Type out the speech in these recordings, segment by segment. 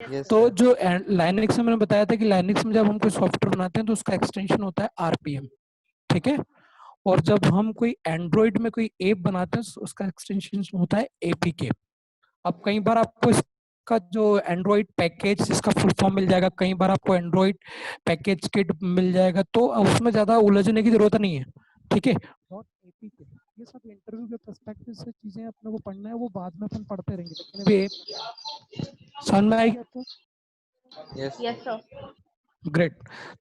Yes तो sir. जो Linux में मैंने बताया था कि लाइनक्स में जब हम कोई सॉफ्टवेयर बनाते हैं तो उसका एक्सटेंशन होता है आरपीएम, ठीक है। और जब हम कोई एंड्रॉइड में कोई ऐप बनाते हैं तो उसका एक्सटेंशन होता है एपीके। अब कई बार आपको इसका जो एंड्रॉइड पैकेज जिसका फुल फॉर्म मिल जाएगा, कई बार आपको एंड्रॉइड पैकेज किट मिल जाएगा, तो उसमें ज्यादा उलझने की जरूरत नहीं है, ठीक है। डॉट एपीके ये सब इंटरव्यू के पर्सपेक्टिव से चीजें अपने को पढ़ना है, वो बाद में अपन पढ़ते रहेंगे, लेकिन अभी समझ में आएगी आपको? Yes yes sir. ग्रेट।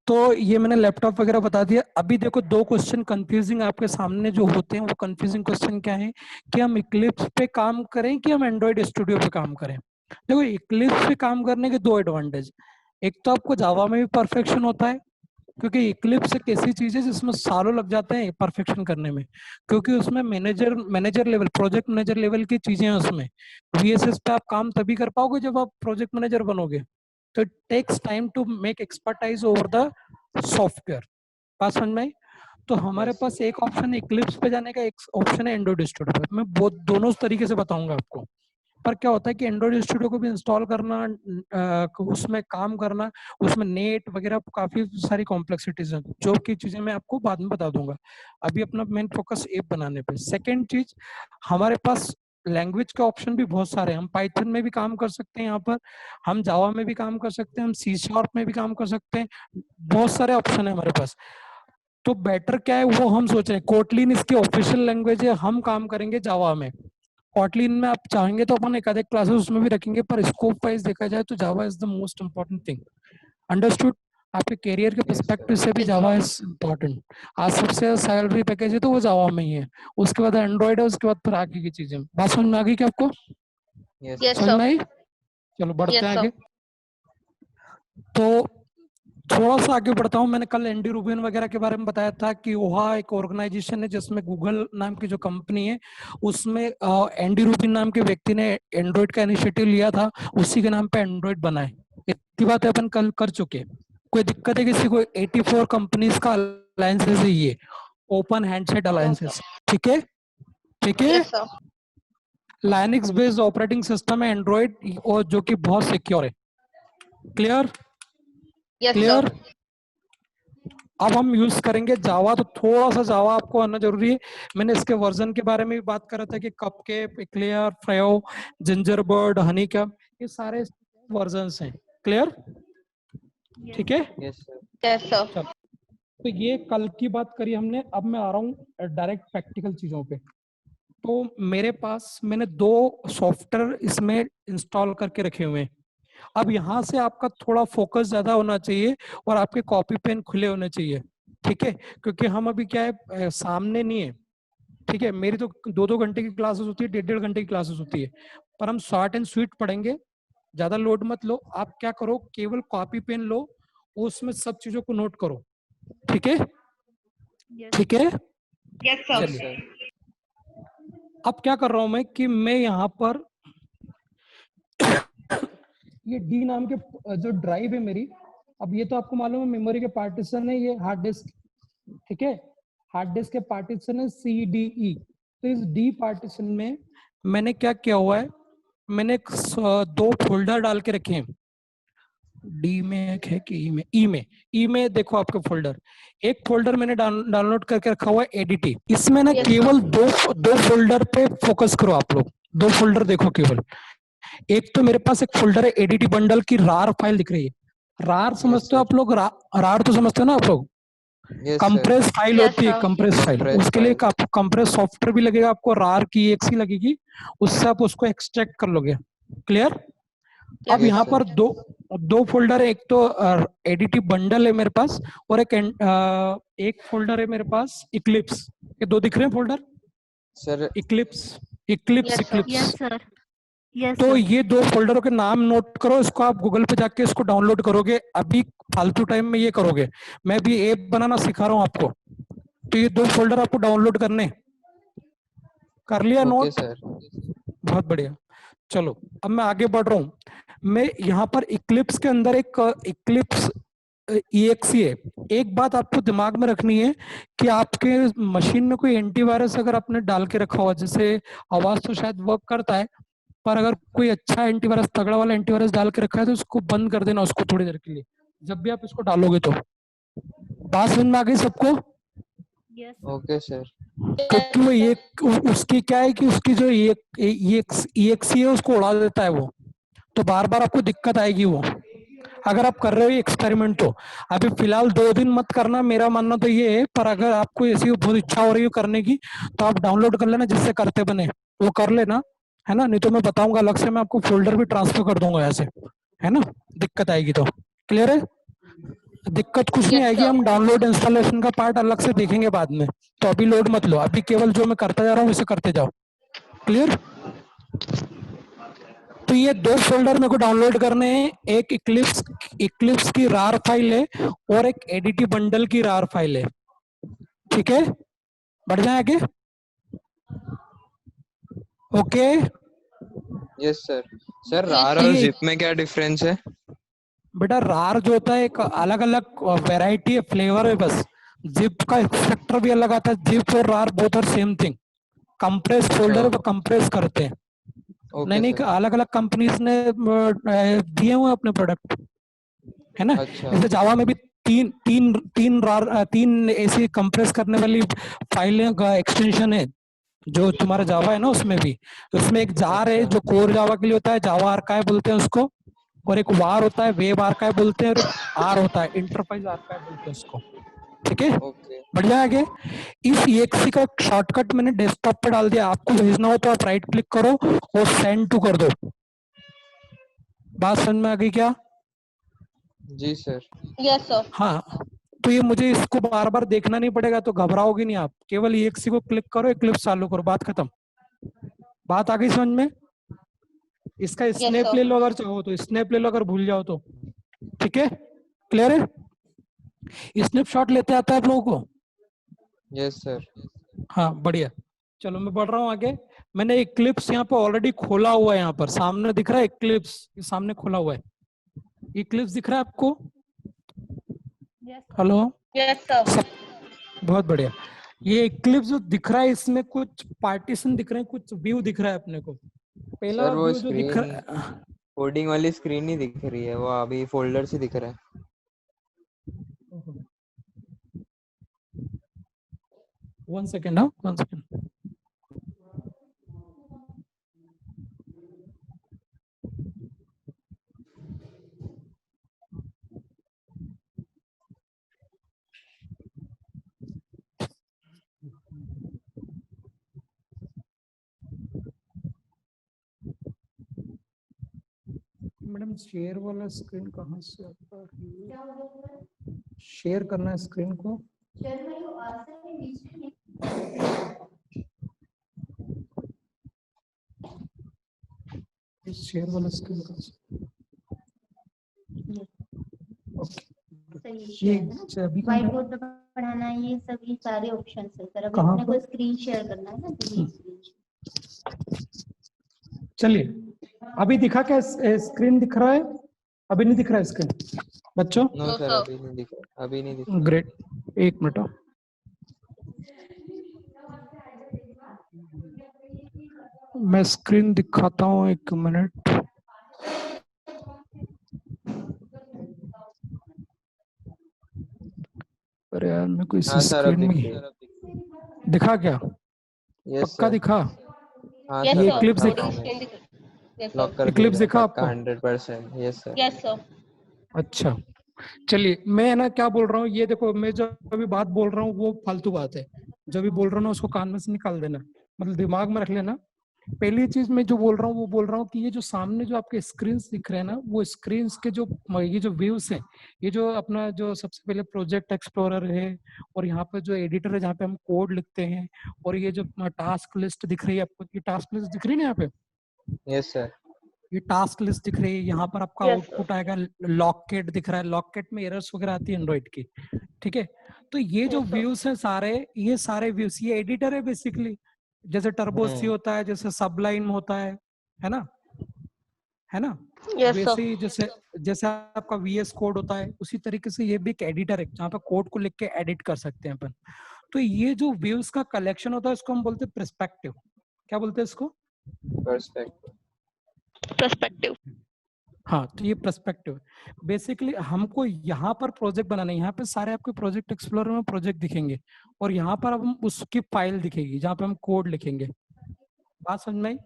तो ये मैंने लैपटॉप वगैरह बता दिया। अभी देखो दो क्वेश्चन कंफ्यूजिंग आपके सामने जो होते हैं, वो कंफ्यूजिंग क्वेश्चन क्या है कि हम इक्लिप्स पे काम करें कि हम एंड्रॉइड स्टूडियो पे काम करें। देखो इक्लिप्स पे काम करने के दो एडवांटेज, एक तो आपको जावा में भी परफेक्शन होता है, क्योंकि इक्लिप्स एक ऐसी चीज है जिसमें सालों लग जाते हैं परफेक्शन करने में, क्योंकि उसमें manager level, project manager level की चीजें हैं उसमें। वीएसएस पे आप काम तभी कर पाओगे जब आप प्रोजेक्ट मैनेजर बनोगे। तो it takes time to make expertise over the software. बात समझ में आई? तो हमारे यस पास एक ऑप्शन है इक्लिप्स पे जाने का, एक ऑप्शन है एंड्रॉइड स्टूडियो पे। मैं बहुत दोनों तरीके से बताऊंगा आपको। पर क्या होता है कि एंड्रॉइड स्टूडियो को भी इंस्टॉल करना, उसमें काम करना, उसमें नेट वगैरह काफी सारी कॉम्प्लेक्सिटीज हैं, जो की चीजें मैं आपको बाद में बता दूंगा। अभी अपना मेन फोकस ऐप बनाने पे। सेकेंड चीज, हमारे पास लैंग्वेज के ऑप्शन भी बहुत सारे हैं। हम पाइथन में भी काम कर सकते हैं, यहाँ पर हम जावा में भी काम कर सकते हैं, हम सी शार्प में भी काम कर सकते हैं। बहुत सारे ऑप्शन है हमारे पास। तो बेटर क्या है वो हम सोच रहे हैं। कोटलिन इसकी ऑफिशियल लैंग्वेज है, हम काम करेंगे जावा में। कॉटलिन में आप चाहेंगे तो अपन एक आधे क्लासेस उसमें भी रखेंगे, पर स्कोप वाइज देखा जाए तो Java is the most important thing. Understood? आपके करियर के यस पर्सपेक्टिव सर। से भी yes Java sir. Is important. आज सबसे सैलरी पैकेज है तो वो जावा में ही है, उसके बाद एंड्रॉइड है, उसके बाद फिर आगे की चीजें। बात समझ में आ गई क्या आपको? यस यस समझ सर। में आई? चलो बढ़ते हैं यस आगे। सर। तो थोड़ा सा आगे बढ़ता हूँ। मैंने कल एंडी रूबिन वगैरह के बारे में बताया था कि वह एक ऑर्गेनाइजेशन है जिसमें गूगल नाम की जो कंपनी है, उसमें एंडी रूबिन नाम के व्यक्ति ने एंड्रॉइड का इनिशिएटिव लिया था, उसी के नाम पे एंड्रॉइड बना है। इतनी बात अपन कल कर चुके हैं। कोई दिक्कत है किसी को? 84 कंपनीज का अलायंसेस है ये, ओपन हैंडसेट अलायंसेस, ठीक है, ठीक है। Yes sir. Linux based operating system है एंड्रॉइड, और जो कि बहुत सिक्योर है। क्लियर? Yes clear? सर। अब हम यूज करेंगे जावा, तो थोड़ा सा जावा आपको आना जरूरी है। मैंने इसके वर्जन के बारे में भी बात करा था कि कपकेक, एक्लेयर, फ्रेयो, जिंजरबर्ड, हनी कैप, ये सारे वर्जन्स हैं। क्लियर? ठीक है। Yes sir. Yes sir. चलो, तो ये कल की बात करी हमने। अब मैं आ रहा हूँ डायरेक्ट प्रैक्टिकल चीजों पे। तो मेरे पास मैंने दो सॉफ्टवेयर इसमें इंस्टॉल करके रखे हुए हैं। अब यहाँ से आपका थोड़ा फोकस ज्यादा होना चाहिए और आपके कॉपी पेन खुले होने चाहिए, ठीक है। क्योंकि हम अभी क्या है, सामने नहीं है, ठीक है। मेरी तो 2-2 घंटे की क्लासेस होती है, 1.5-1.5 घंटे की क्लासेस होती है, पर हम शॉर्ट एंड स्वीट पढ़ेंगे। ज्यादा लोड मत लो। आप क्या करो, केवल कॉपी पेन लो, उसमें सब चीजों को नोट करो, ठीक है, ठीक है। Yes yes sir. चलिए, सर। अब क्या कर रहा हूं मैं कि मैं यहाँ पर ये डी नाम के जो ड्राइव है मेरी, अब ये तो आपको मालूम है मेमोरी के पार्टीशन है, ये हार्ड डिस्क, ठीक है। हार्ड डिस्क के पार्टीशन है CDE। तो इस डी पार्टीशन में मैंने क्या किया हुआ है, मैंने दो फोल्डर डाल के रखे हैं। डी में एक है कि ई में देखो आपके फोल्डर। एक फोल्डर मैंने डाउनलोड करके रखा हुआ है एडीटी। इसमें ना Yes, केवल दो फोल्डर पे फोकस करो आप लोग। दो फोल्डर देखो केवल। एक तो मेरे पास एक फोल्डर है एडीटी बंडल की रार फाइल दिख रही है। रार यस समझते हो सर। आप लोग? रार तो समझते हो ना आप लोग? Yes sir. Compress file yes होती है, sir. Compress file. कंप्रेस उसके लिए फाइल। आपको कंप्रेस सॉफ्टवेयर भी लगेगा, आपको रार की एक्सी लगेगी, उससे आप उसको एक्सट्रैक्ट कर लोगे। क्लियर? अब Yes यस यहाँ sir. पर सर। दो दो फोल्डर है, एक तो एडीटी बंडल है मेरे पास, और एक फोल्डर है मेरे पास इक्लिप्स। ये दो दिख रहे हैं folder? Sir Eclipse, Eclipse, Yes sir. Eclipse. sir. Yes, तो sir. ये दो फोल्डरों के नाम नोट करो। इसको आप गूगल पे जाके इसको डाउनलोड करोगे। अभी फालतू टाइम में ये करोगे, मैं भी ऐप बनाना सिखा रहा हूँ आपको। तो ये दो फोल्डर आपको डाउनलोड करने, कर लिया ओके नोट? सर। बहुत बढ़िया। चलो, अब मैं आगे बढ़ रहा हूँ। मैं यहाँ पर इक्लिप्स के अंदर एक इक्लिप्स EXE है। एक बात आपको दिमाग में रखनी है कि आपके मशीन में कोई एंटीवायरस अगर आपने डाल के रखा हुआ, जैसे आवाज तो शायद वर्क करता है, पर अगर कोई अच्छा एंटीवायरस, तगड़ा वाला एंटीवायरस डाल के रखा है तो उसको बंद कर देना उसको थोड़ी देर के लिए, जब भी आप इसको डालोगे तो। बात समझ में आ गई सबको? Yes. Okay sir. क्योंकि वो ये उसकी क्या है कि उसकी जो EXE है उसको उड़ा देता है वो, तो बार बार आपको दिक्कत आएगी वो, अगर आप कर रहे हो एक्सपेरिमेंट तो। अभी फिलहाल 2 दिन मत करना, मेरा मानना तो ये है, पर अगर आपको ऐसी बहुत इच्छा हो रही है करने की तो आप डाउनलोड कर लेना, जिससे करते बने वो कर लेना, है ना। नहीं तो मैं बताऊंगा अलग से, मैं आपको फोल्डर भी ट्रांसफर कर दूंगा ऐसे, है ना, दिक्कत आएगी तो। क्लियर है? दिक्कत कुछ नहीं Yes, आएगी, sir. हम डाउनलोड इंस्टॉलेशन का पार्ट अलग से देखेंगे बाद में, तो अभी लोड मत लो, अभी केवल जो मैं करता जा रहा हूँ उसे करते जाओ। क्लियर? तो ये 2 फोल्डर मेरे को डाउनलोड करने हैं, एक इक्लिप्स की रार फाइल है और एक एडीटी बंडल की रार फाइल है। ठीक है, बढ़ जाए आगे। Okay, yes sir. Sir Yes, रार sir. और ये जिप में क्या डिफरेंस है? बेटा रार जो होता है एक अलग अलग वैरायटी है, फ्लेवर है बस। जिप का एक्सट्रैक्टर भी अलग आता है, जिप और rar both are same thing. Compress अच्छा। फोल्डर है, वो कंप्रेस करते हैं। नहीं ओके नहीं, सर। अलग अलग कंपनीज ने दिए हुए अपने प्रोडक्ट, है ना। अच्छा। जैसे जावा में भी तीन ऐसी कंप्रेस करने वाली फाइलें का एक्सटेंशन है, जो तुम्हारा जावा है ना उसमें भी। उसमें एक जार है अच्छा। जो कोर जावा के लिए होता है, जावा आर्काइव बोलते हैं उसको, और एक वार होता है, वेब आर्काइव बोलते हैं, और एक आर होता है, इंटरप्राइज आर्काइव बोलते हैं उसको। ठीक है, ओके। बढ़िया। आगे इस EXE का शॉर्टकट मैंने डेस्कटॉप पे डाल दिया, आपको भेजना हो तो आप राइट क्लिक करो और सेंड टू कर दो। बात समझ में आ गई क्या? जी सर। Yes, sir. हाँ, तो ये मुझे इसको बार बार देखना नहीं पड़ेगा, तो घबराओगे नहीं आप, केवल EXE को क्लिक करो, इक्लिप्स चालू करो, बात खत्म। बात आ गई समझ में? इसका Yes, स्नैप sir. ले लो अगर चाहो तो, स्नैप ले लो अगर भूल जाओ तो। ठीक है, क्लियर है? स्नैप शॉट लेते आता है आप लोगों को? Yes sir. हाँ, बढ़िया। चलो मैं बढ़ रहा हूँ आगे। मैंने इक्लिप्स यहाँ पे ऑलरेडी खोला हुआ है, यहाँ पर सामने दिख रहा है इक्लिप्स, सामने खोला हुआ है। इक्लिप्स दिख रहा है आपको? Yes, sir. Hello, Yes, sir. बहुत बढ़िया। ये इक्लिप्स जो दिख रहा है इसमें कुछ पार्टीशन दिख रहे हैं, कुछ व्यू दिख रहा है अपने को। पहला सर वो व्यू जो दिख स्क्रीन, रहा है, कोडिंग वाली स्क्रीन ही दिख रही है, वो अभी फोल्डर से दिख रहा है। वन सेकेंड, हाँ 1 सेकेंड। मैडम शेयर वाला स्क्रीन कहाँ से आता है? शेयर करना है स्क्रीन को। शेयर वाला स्क्रीन कहाँ से? ओके, ये अभी व्हाइट बोर्ड पे पढ़ाना है, ये सभी सारे ऑप्शन है सर। अभी कहाँ अपने को पर? स्क्रीन शेयर करना है ना, तो ये screen चलिए, अभी दिखा क्या? स्क्रीन दिख रहा है? अभी नहीं दिख रहा है स्क्रीन बच्चों? No No, sir, sir. अभी नहीं दिख रहा, अभी नहीं दिख रहा। Great, 1 minute. मैं स्क्रीन दिखाता हूँ, 1 मिनट। अरे यार मेरे को इस हाँ सर, अब स्क्रीन दिख में रही है। दिखा क्या? यस पक्का सर। दिखा? हाँ Yes, सर, ये sir. Eclipse दिखा दिख- रहा Coding हूँ मैं। screen दिख Yes, sir. लॉक कर Eclipse दिया दिखा पक्का, आपको? 100%। Yes sir. Yes, sir. अच्छा, चलिए मैं ना क्या बोल रहा हूँ, ये देखो, मैं जो अभी बात बोल रहा हूँ वो फालतू बात है। जो भी बोल रहा हूँ ना उसको कान में से निकाल देना, मतलब दिमाग में रख लेना। पहली चीज मैं जो बोल रहा हूँ वो बोल रहा हूँ कि ये जो सामने जो आपके स्क्रीन्स दिख रहे हैं ना, वो स्क्रीन्स के जो ये जो व्यूज हैं, ये जो अपना जो सबसे पहले प्रोजेक्ट एक्सप्लोरर है, और यहाँ पर जो एडिटर है जहाँ पे हम कोड लिखते हैं, और ये जो टास्क लिस्ट दिख रही है आपको, ये टास्क लिस्ट दिख रही है ना यहाँ पे, यस सर। ये टास्क लिस्ट दिख रही है। यहाँ पर आपका Yes, आउटपुट आएगा, लॉकेट दिख रहा है, लॉकेट में एरर्स वगैरह आती है एंड्रॉइड की। ठीक है, तो ये जो Yes, sir. व्यूज हैं सारे, ये सारे व्यूज, ये एडिटर है बेसिकली। जैसे टर्बो सी होता है, जैसे सबलाइन होता है ना, है ना। Yes, sir. वैसे ही जैसे जैसे आपका VS कोड होता है, उसी तरीके से ये भी एक एडिटर है जहाँ पे कोड को लिख के एडिट कर सकते हैं अपन। तो ये जो व्यूज का कलेक्शन होता है इसको हम बोलते हैं पर्सपेक्टिव। क्या बोलते हैं इसको? पर्सपेक्टिव। Perspective. हाँ, तो ये पर्सपेक्टिव बेसिकली हमको यहाँ पर प्रोजेक्ट बनाना है। यहाँ पे सारे आपके प्रोजेक्ट एक्सप्लोरर में प्रोजेक्ट दिखेंगे और यहाँ पर अब हम उसकी फाइल दिखेगी जहाँ पे हम कोड लिखेंगे। बात समझ में आई?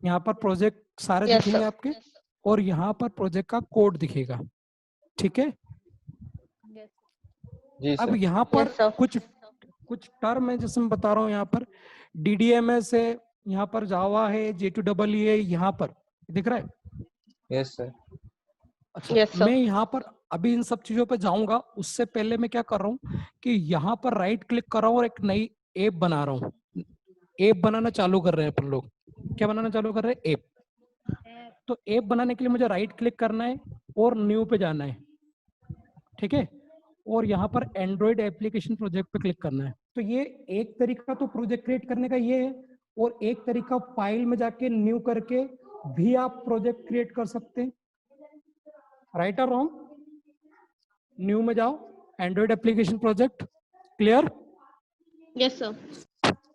यहाँ पर प्रोजेक्ट सारे Yes, दिखेंगे sir. आपके और यहाँ पर प्रोजेक्ट का कोड दिखेगा। ठीक है, Yes. जी अब सर। यहाँ पर Yes, sir. कुछ टर्म है जैसे मैं बता रहा हूँ। यहाँ पर DDMS है, यहाँ पर जावा है, J2EE है, यहाँ पर दिख रहा है। Yes sir. अच्छा, Yes, sir. मैं यहाँ पर अभी इन सब चीजों पे जाऊंगा, उससे पहले मैं क्या कर रहा हूँ कि यहाँ पर राइट क्लिक कर रहा हूँ और एक नई ऐप बना रहा हूँ। ऐप बनाना चालू कर रहे हैं अपन लोग। क्या बनाना चालू कर रहे हैं? ऐप। तो ऐप बनाने के लिए मुझे राइट क्लिक करना है और न्यू पे जाना है। ठीक है, और यहाँ पर एंड्रॉइड एप्लीकेशन प्रोजेक्ट पे क्लिक करना है। तो ये एक तरीका तो प्रोजेक्ट क्रिएट करने का ये है, और एक तरीका फाइल में जाके न्यू करके भी आप प्रोजेक्ट क्रिएट कर सकते हैं। राइट और रॉन्ग? न्यू में जाओ, Android application project. Clear? Yes, sir.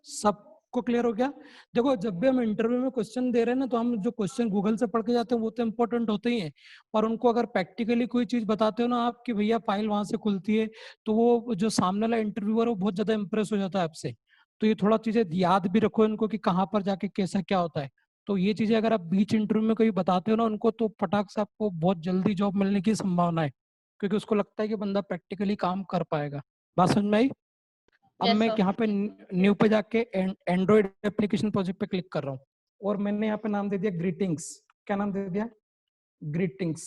सबको क्लियर हो गया? देखो, जब भी हम इंटरव्यू में क्वेश्चन दे रहे हैं ना, तो हम जो क्वेश्चन गूगल से पढ़ के जाते हैं वो तो इम्पोर्टेंट होते ही हैं, पर उनको अगर प्रैक्टिकली कोई चीज बताते हो ना आप कि भैया फाइल वहां से खुलती है, तो वो जो सामने वाला इंटरव्यूअर है वो बहुत ज्यादा इंप्रेस हो जाता है आपसे। तो ये थोड़ा चीजें याद भी रखो इनको कि कहाँ पर जाके कैसा क्या होता है। तो ये चीजें अगर आप बीच इंटरव्यू में कहीं बताते हो ना उनको, तो फटाक से आपको बहुत जल्दी जॉब मिलने की संभावना है, क्योंकि उसको लगता है कि बंदा प्रैक्टिकली काम कर पाएगा। बात समझ में आई? अब Yes, मैं sir. यहाँ पे न्यू पे जाके एंड्रॉइड एप्लीकेशन प्रोजेक्ट पे क्लिक कर रहा हूँ और मैंने यहाँ पे नाम दे दिया ग्रीटिंग्स। क्या नाम दे दिया? ग्रीटिंग्स।